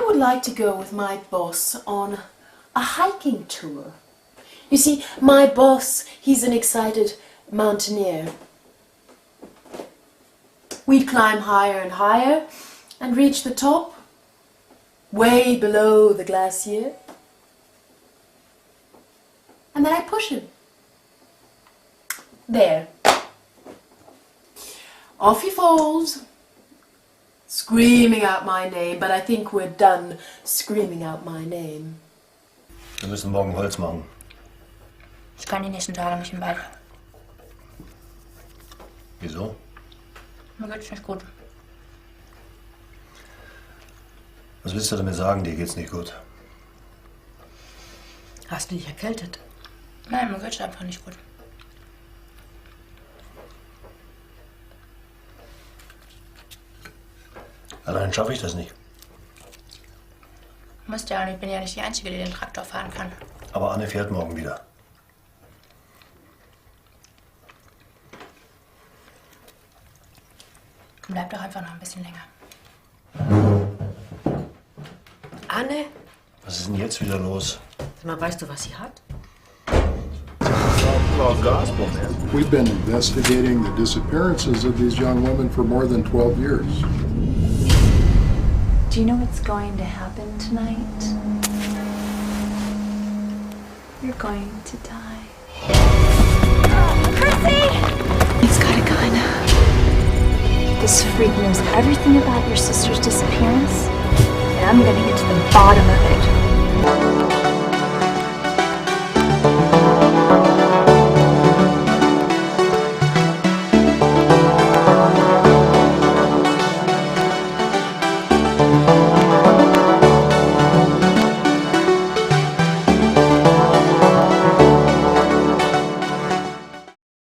would like to go with my boss on a hiking tour. You see, my boss, he's an excited mountaineer. We'd climb higher and higher and reach the top, way below the glacier. And then I push him. There. Off he falls, screaming out my name, but I think we're done screaming out my name. Wir müssen morgen Holz machen. Ich kann die nächsten Tage nicht im Wald. Wieso? Mir geht's nicht gut. Was willst du damit sagen, dir geht's nicht gut? Hast du dich erkältet? Nein, mir geht's einfach nicht gut. Allein schaffe ich das nicht. Musst ja auch nicht, ich bin ja nicht die Einzige, die den Traktor fahren kann. Aber Anne fährt morgen wieder. Bleib doch einfach noch ein bisschen länger. Anne? Was ist denn jetzt wieder los? Sag mal, weißt du, was sie hat? We've been investigating the disappearances of these young women for more than 12 years. Do you know what's going to happen tonight? You're going to die. Chrissy! He's got a gun. This freak knows everything about your sister's disappearance, and I'm gonna get to the bottom of it.